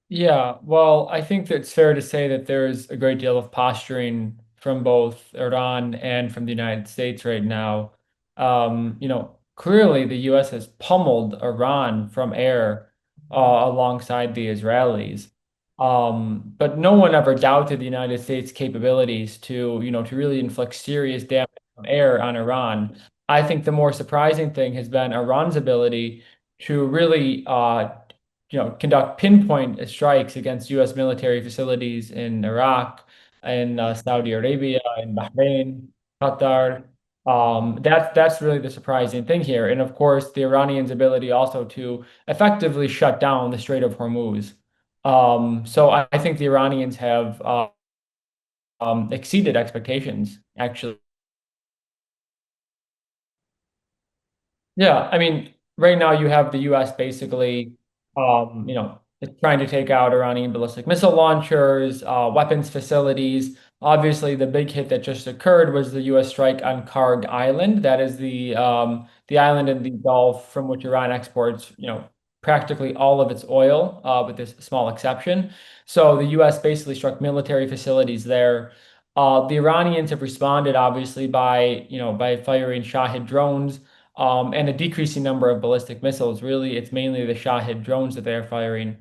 Yeah, well, I think that it's fair to say that there's a great deal of posturing from both Iran and from the United States right now. Clearly the US has pummeled Iran from air alongside the Israelis. But no one ever doubted the United States' capabilities to really inflict serious damage from air on Iran. I think the more surprising thing has been Iran's ability to really conduct pinpoint strikes against U.S. military facilities in Iraq, in Saudi Arabia, in Bahrain, Qatar. That's really the surprising thing here. And of course, the Iranians' ability also to effectively shut down the Strait of Hormuz. So I think the Iranians have exceeded expectations, actually. Yeah, I mean, right now you have the U.S. basically, it's trying to take out Iranian ballistic missile launchers, weapons facilities. Obviously, the big hit that just occurred was the U.S. strike on Karg Island. That is the island in the Gulf from which Iran exports, practically all of its oil, with this small exception. So the U.S. basically struck military facilities there. The Iranians have responded, obviously, by firing Shahid drones and a decreasing number of ballistic missiles. Really, it's mainly the Shahid drones that they're firing.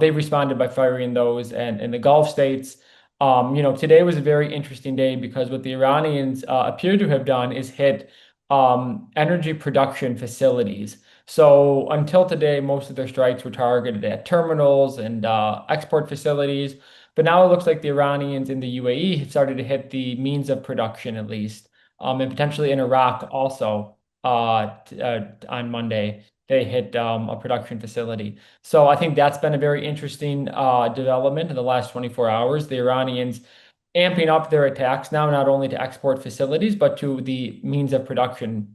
They responded by firing those and in the Gulf states. Today was a very interesting day because what the Iranians appear to have done is hit energy production facilities. So until today, most of their strikes were targeted at terminals and export facilities. But now it looks like the Iranians in the UAE have started to hit the means of production, at least, and potentially in Iraq also on Monday. They hit a production facility. So I think that's been a very interesting development in the last 24 hours. The Iranians amping up their attacks now, not only to export facilities, but to the means of production.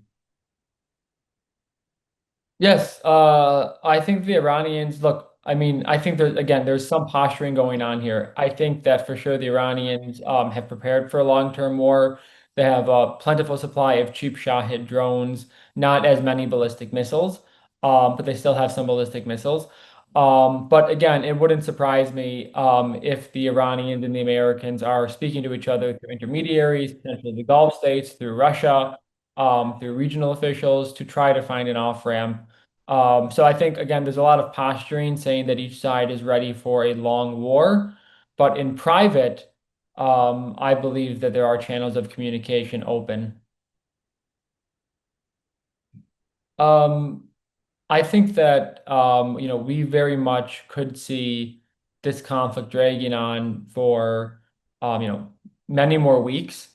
Yes, I think the Iranians look. I mean, I think there's some posturing going on here. I think that for sure the Iranians have prepared for a long-term war. They have a plentiful supply of cheap Shahid drones, not as many ballistic missiles, but they still have some ballistic missiles. But again, it wouldn't surprise me if the Iranians and the Americans are speaking to each other through intermediaries, potentially the Gulf states, through Russia, through regional officials to try to find an off-ramp. So I think again, there's a lot of posturing saying that each side is ready for a long war, but in private, I believe that there are channels of communication open. Um, I think that we very much could see this conflict dragging on for many more weeks.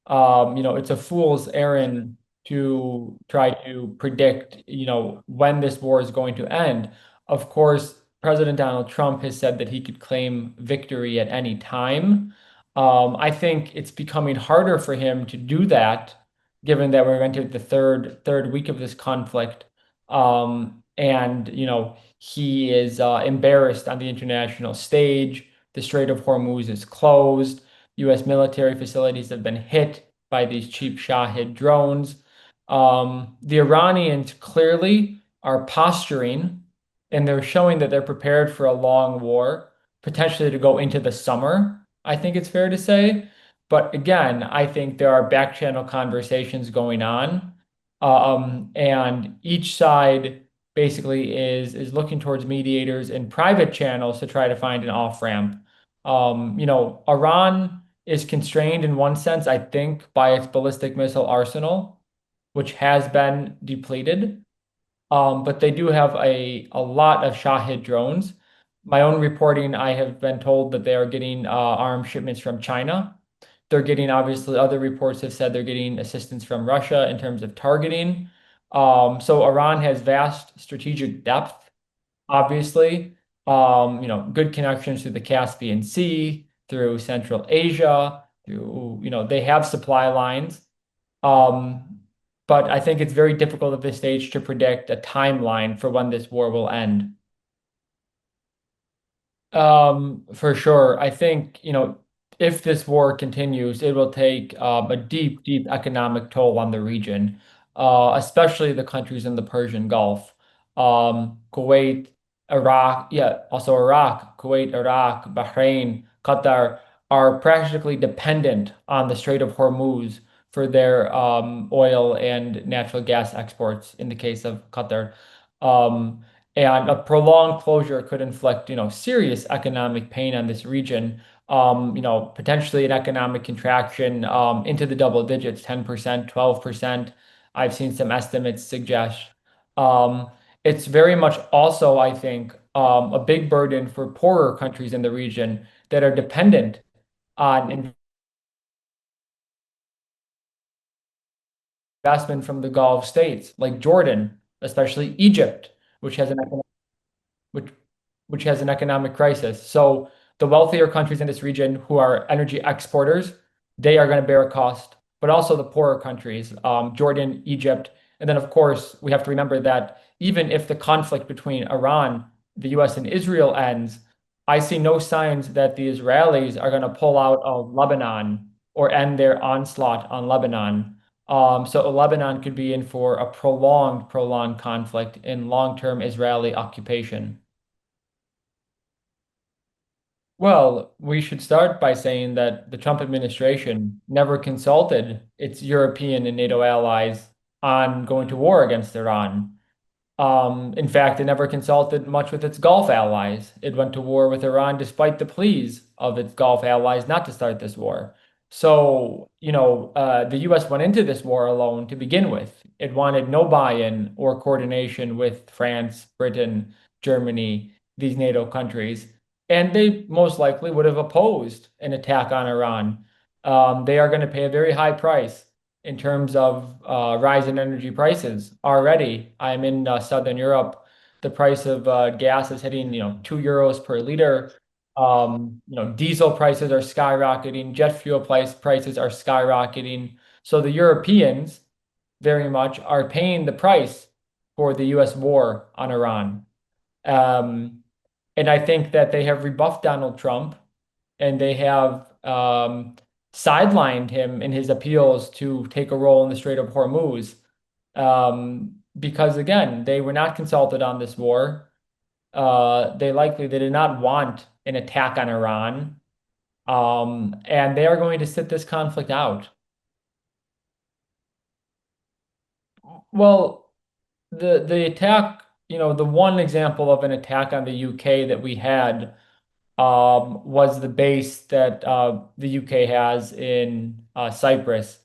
It's a fool's errand to try to predict, when this war is going to end. Of course, President Donald Trump has said that he could claim victory at any time. I think it's becoming harder for him to do that, given that we're into the third week of this conflict. And he is embarrassed on the international stage. The Strait of Hormuz is closed. U.S. military facilities have been hit by these cheap Shahid drones. The Iranians clearly are posturing and they're showing that they're prepared for a long war, potentially to go into the summer, I think it's fair to say. But again, I think there are back channel conversations going on. And each side basically is looking towards mediators in private channels to try to find an off ramp. Iran is constrained in one sense, I think, by its ballistic missile arsenal, which has been depleted. But they do have a lot of Shahid drones. My own reporting, I have been told that they are getting arms shipments from China. They're getting, obviously, other reports have said they're getting assistance from Russia in terms of targeting. So Iran has vast strategic depth, obviously. Good connections through the Caspian Sea, through Central Asia, they have supply lines. Um, but I think it's very difficult at this stage to predict a timeline for when this war will end. For sure. I think, if this war continues, it will take a deep, deep economic toll on the region, especially the countries in the Persian Gulf. Kuwait, Iraq, yeah, also Iraq, Kuwait, Iraq, Bahrain, Qatar are practically dependent on the Strait of Hormuz for their oil and natural gas exports in the case of Qatar. Um, and a prolonged closure could inflict, serious economic pain on this region. Potentially an economic contraction into the double digits, 10%, 12%. I've seen some estimates suggest. Um, it's very much also, I think, a big burden for poorer countries in the region that are dependent on investment from the Gulf states, like Jordan, especially Egypt, which has an which which has an economic crisis. So the wealthier countries in this region who are energy exporters, they are going to bear a cost, but also the poorer countries, Jordan, Egypt, and then of course we have to remember that even if the conflict between Iran, the U.S., and Israel ends, I see no signs that the Israelis are going to pull out of Lebanon or end their onslaught on Lebanon. So Lebanon could be in for a prolonged conflict in long-term Israeli occupation. Well, we should start by saying that the Trump administration never consulted its European and NATO allies on going to war against Iran. In fact, it never consulted much with its Gulf allies. It went to war with Iran despite the pleas of its Gulf allies not to start this war. So, the US went into this war alone to begin with. It wanted no buy-in or coordination with France, Britain, Germany, these NATO countries. And they most likely would have opposed an attack on Iran. They are going to pay a very high price in terms of rise in energy prices. Already, I'm in Southern Europe. The price of gas is hitting, €2 per liter. Diesel prices are skyrocketing. Jet fuel prices are skyrocketing. So the Europeans very much are paying the price for the U.S. war on Iran. Um, and I think that they have rebuffed Donald Trump and they have sidelined him in his appeals to take a role in the Strait of Hormuz. Because again, they were not consulted on this war. They did not want an attack on Iran. And they are going to sit this conflict out. Well, the attack, the one example of an attack on the UK that we had was the base that the UK has in Cyprus.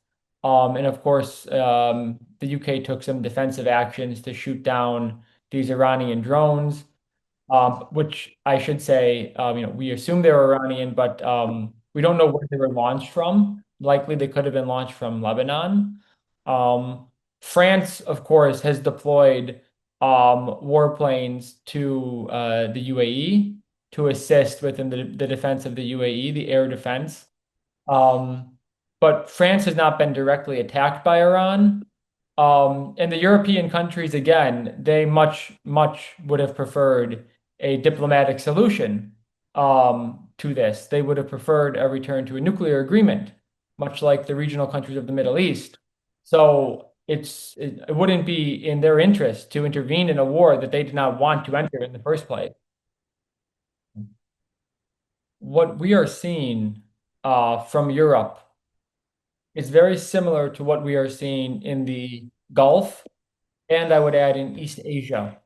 And of course, the UK took some defensive actions to shoot down these Iranian drones, which I should say, we assume they were Iranian, but we don't know where they were launched from. Likely they could have been launched from Lebanon. Um, France, of course, has deployed warplanes to the UAE to assist within the defense of the UAE, the air defense. Um, but France has not been directly attacked by Iran. And the European countries, again, they much would have preferred a diplomatic solution to this. They would have preferred a return to a nuclear agreement, much like the regional countries of the Middle East. So it wouldn't be in their interest to intervene in a war that they did not want to enter in the first place. What we are seeing from Europe is very similar to what we are seeing in the Gulf, and I would add in East Asia,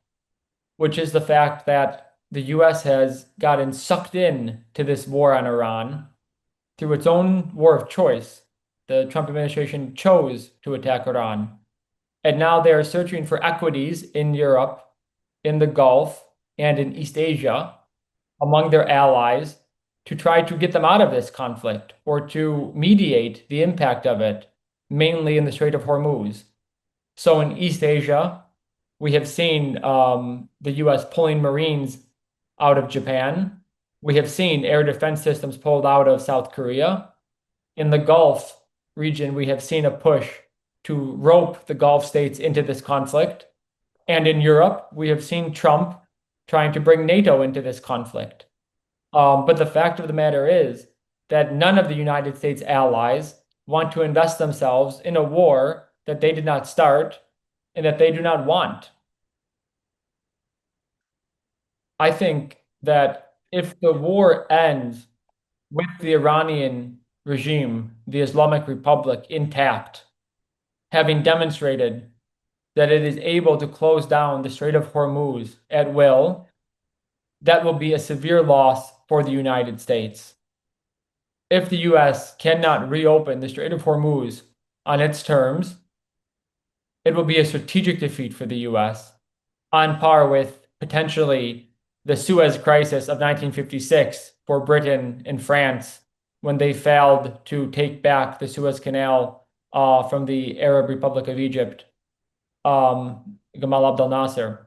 which is the fact that the US has gotten sucked in to this war on Iran through its own war of choice. The Trump administration chose to attack Iran. And now they are searching for equities in Europe, in the Gulf, and in East Asia among their allies to try to get them out of this conflict or to mediate the impact of it, mainly in the Strait of Hormuz. So in East Asia, we have seen the US pulling Marines out of Japan. We have seen air defense systems pulled out of South Korea. In the Gulf region, we have seen a push to rope the Gulf states into this conflict. And in Europe, we have seen Trump trying to bring NATO into this conflict. But the fact of the matter is that none of the United States allies want to invest themselves in a war that they did not start and that they do not want. I think that if the war ends with the Iranian regime, the Islamic Republic, intact, having demonstrated that it is able to close down the Strait of Hormuz at will, that will be a severe loss for the United States. If the US cannot reopen the Strait of Hormuz on its terms, it will be a strategic defeat for the US, on par with potentially the Suez Crisis of 1956 for Britain and France when they failed to take back the Suez Canal from the Arab Republic of Egypt, Gamal Abdel Nasser.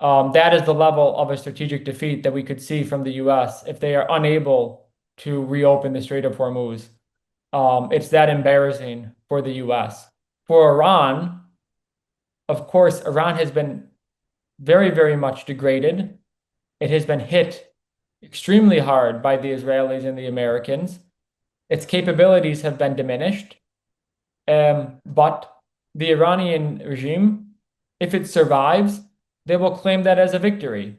That is the level of a strategic defeat that we could see from the US if they are unable to reopen the Strait of Hormuz. It's that embarrassing for the US. For Iran, of course, Iran has been very, very much degraded. It has been hit extremely hard by the Israelis and the Americans. Its capabilities have been diminished. But the Iranian regime, if it survives, they will claim that as a victory.